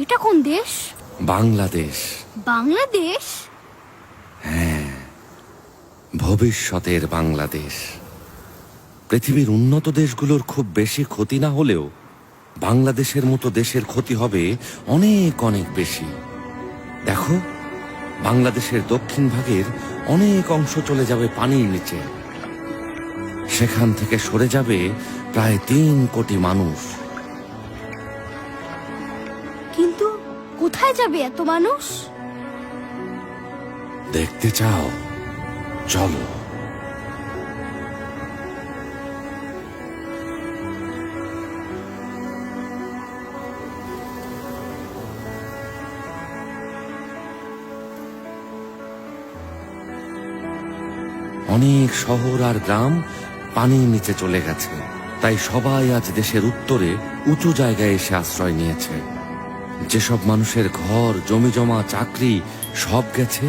এটা কোন দেশ? বাংলাদেশ। বাংলাদেশ? হ্যাঁ, ভবিষ্যতের বাংলাদেশ। পৃথিবীর উন্নত দেশগুলোর খুব বেশি ক্ষতি না হলেও বাংলাদেশের মতো দেশের ক্ষতি হবে অনেক অনেক বেশি। দেখো, বাংলাদেশের দক্ষিণ ভাগের অনেক অংশ চলে যাবে পানির নিচে। সেখান থেকে সরে যাবে প্রায় 3 কোটি মানুষ। কিন্তু কোথায় যাবে এত মানুষ? দেখতে চাও? চলো। অনেক শহর আর গ্রাম পানির নিচে চলে গেছে, তাই সবাই আজ দেশের উত্তরে উঁচু জায়গায় এসে আশ্রয় নিয়েছে। যেসব মানুষের ঘর, জমিজমা, চাকরি সব গেছে,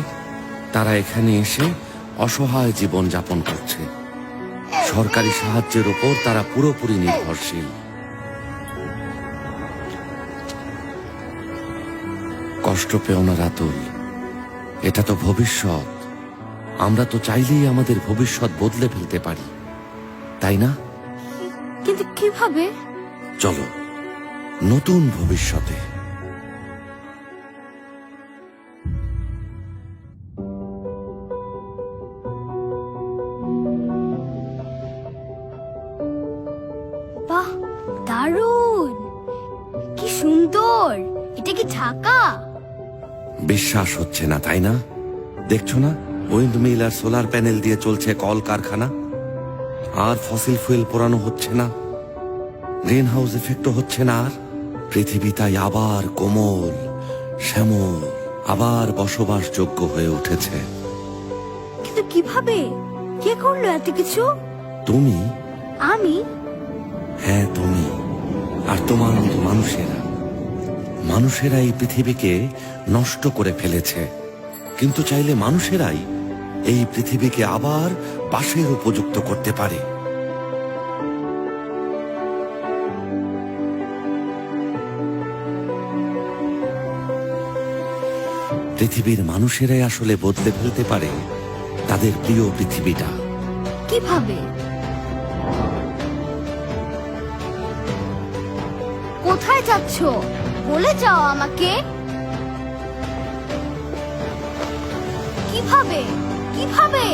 তারা এখানে এসে অসহায় জীবন যাপন করছে। সরকারি সাহায্যের উপর তারা পুরোপুরি নির্ভরশীল। কষ্ট পেও না রাতুল, এটা তো ভবিষ্যৎ। আমরা তো চাইলেই আমাদের ভবিষ্যৎ বদলে ফেলতে পারি, তাই না? কিন্তু কিভাবে? চলো, নতুন ভবিষ্যতে। বাহ, দারুণ! কি সুন্দর! এটা কি ঢাকা? বিশ্বাস হচ্ছে না, তাই না? দেখছো না, উইন্ড মিল আর সোলার প্যানেল দিয়ে চলছে কল কারখানা। আর ফসিল ফুয়েল পোড়ানো হচ্ছে না, গ্রিন হাউস এফেক্টও হচ্ছে না। আর পৃথিবী তাই আবার কোমল, শ্যামল, আবার বসবাসযোগ্য হয়ে উঠেছে। কিন্তু কিভাবে? কে করলো এত কিছু? তুমি। আমি? হ্যাঁ, তুমি আর তোমার মতো মানুষেরা। মানুষেরা এই পৃথিবীকে নষ্ট করে ফেলেছে, কিন্তু চাইলে মানুষেরাই এই পৃথিবীকে আবার বাসের উপযুক্ত করতে পারে। পৃথিবীর মানুষেরাই আসলে বদলে ফেলতে পারে তাদের প্রিয় পৃথিবীটা। কিভাবে? কোথায় যাচ্ছ? বলে যাও আমাকে। কিভাবে? কিভাবে?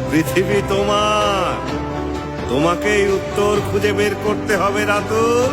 পৃথিবী তোমার, তোমাকেই উত্তর খুঁজে বের করতে হবে রাতুল।